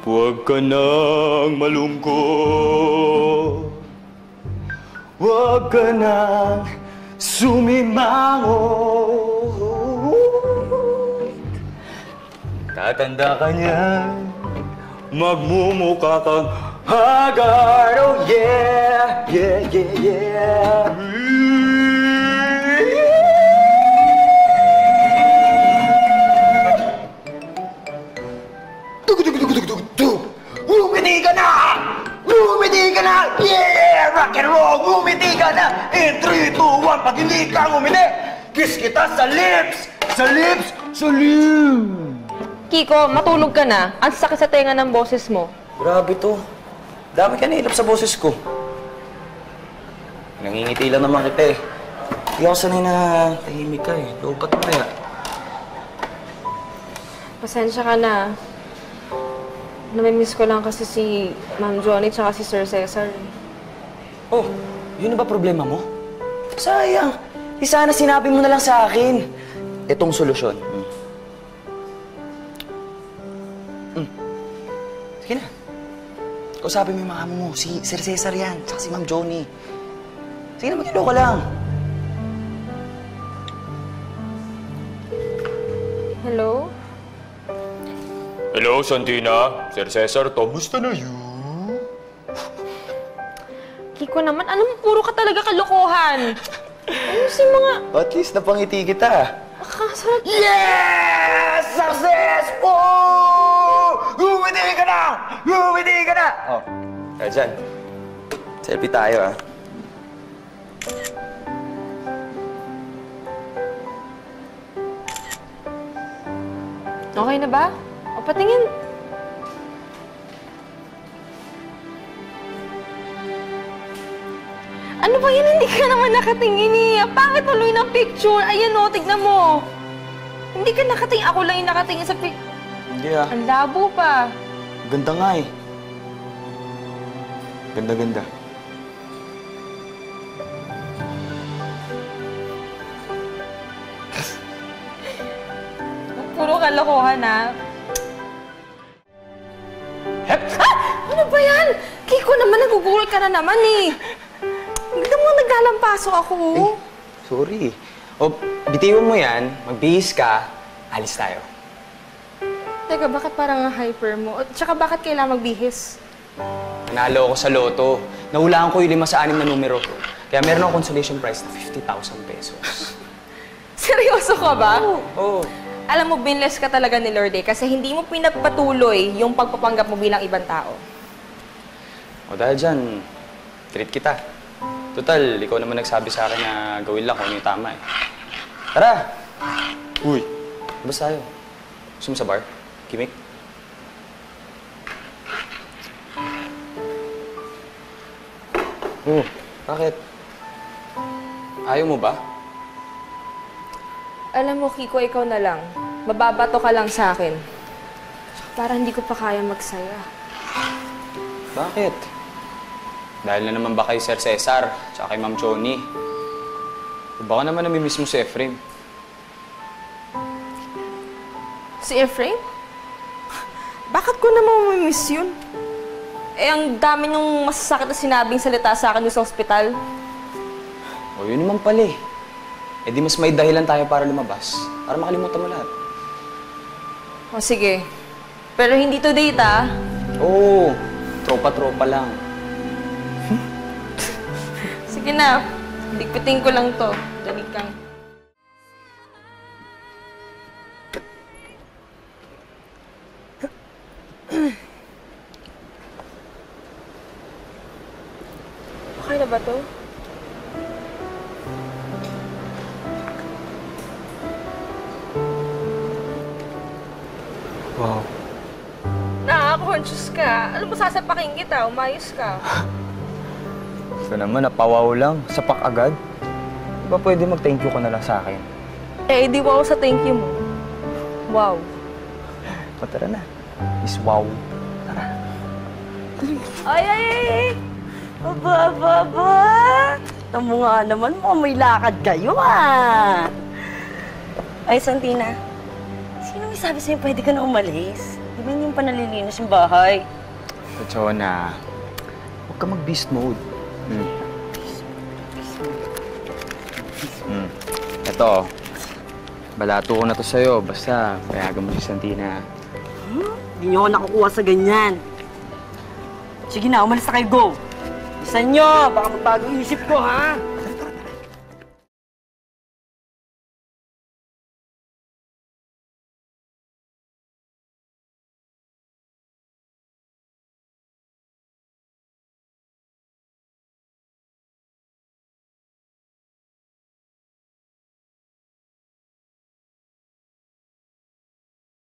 Huwag ka nang malungkot. Huwag ka nang sumimangot. Tatanda ka niyan, magmumukha kang haggard. Oh yeah, yeah, yeah, yeah. Bumiti ka na! Bumiti ka na! Yeah! Rock and roll! Bumiti ka na! In 3, 2, 1, pag hindi ka ngumiti, kiss kita sa lips! Sa lips! Sa lips! Kiko, matulog ka na. Ang sakit sa tenga ng boses mo. Grabe to. Dami ka nailap sa boses ko. Nangingiti lang naman kita eh. Hindi ako sanay na tahimik ka eh. Lobat mo kaya. Pasensya ka na. Namimiss ko lang kasi si Ma'am Johnny tsaka si Sir Cesar. Oh, yun na ba problema mo? Sayang. Di sana sinabi mo na lang sa akin. Itong solusyon. Sige na. Kausapin mo yung mga amo mo. Si Sir Cesar yan. Tsaka si Ma'am Johnny. Sige na, mag-ilo ka lang. Hello? Hello, Santina. Sir Cesar, kamusta na yun? Kiko naman, puro ka talaga kalokohan. Ano si mga... At least napangiti kita. Akasarap... Yes! Successful! Gumiti ka na! Gumiti ka na! Oh, kaya dyan. Selfie tayo, ah. Okay na ba? O, patingin. Ano ba yan? Hindi ka naman nakatingin eh. Pangit tuloy ng picture. Ayan o, tignan mo. Hindi ka nakatingin. Ako lang yung nakatingin sa picture. Hindi ah. Ang labo pa. Ganda nga eh. Ganda-ganda. Puro kalokohan ha. Ah! Ano ba yan? Kiko naman, nagugulat ka na naman eh. Hindi mo naglalampaso ako. Eh, sorry. O, bitiwan mo yan, magbihis ka, alis tayo. Teka, bakit parang hyper mo? At saka bakit kailangan magbihis? Nanalo ako sa loto. Nahulaan ko yung 5 sa 6 na numero. Kaya meron akong consolation prize na 50,000 pesos. Seryoso ka ba? Oo. Alam mo, binless ka talaga ni Lord eh, kasi hindi mo pinagpatuloy yung pagpapanggap mo bilang ibang tao. O dahil dyan, treat kita. Total, ikaw naman nagsabi sa akin na gawin lang kung ano yung tama eh. Tara! Uy, labas tayo. Gusto mo sa bar? Kimik? Oh, bakit? Ayaw mo ba? Alam mo, Kiko, ikaw na lang. Mababato ka lang sa akin. Para hindi ko pa kaya magsaya. Bakit? Dahil na naman ba kay Sir Cesar, tsaka kay Ma'am Johnny? O baka naman namimiss mo si Efraim? Si Efraim? Bakit ko naman mamimiss yun? Eh, ang dami nung masasakit na sinabing salita sa akin doon sa ospital. O yun naman pala eh. Eh di mas may dahilan tayo para lumabas. Para makalimutan mo lahat. O sige. Pero hindi to date ah. Oo, tropa-tropa lang. Sige na. Ligpitin ko lang to. Dali kang. Okay na ba to? Wow. Nakaka-conscious ka. Alam mo, sasapakin kita. Umayos ka. Ito naman, napawaw lang. Sapak agad. Di ba pwede mag-thank you ka na lang sa akin? Eh, di wow sa thank you mo. Wow. O tara na. Is wow. Tara. Ay, ay, ay! Aba, aba, aba! Tamo nga naman mo, may lakad kayo ah! Ay, Santina, sino may sabi sa'yo pwede ka na umalis? Ganun yung panalilinis ng bahay. Jonah, huwag ka mag-beast mode. Eto, balato ko na to sa'yo. Basta, payagan mo si Santina. Hindi niyo ako nakukuha sa ganyan. Sige na, umalis na kayo, go! Isa nyo, baka magbago isip ko, ha?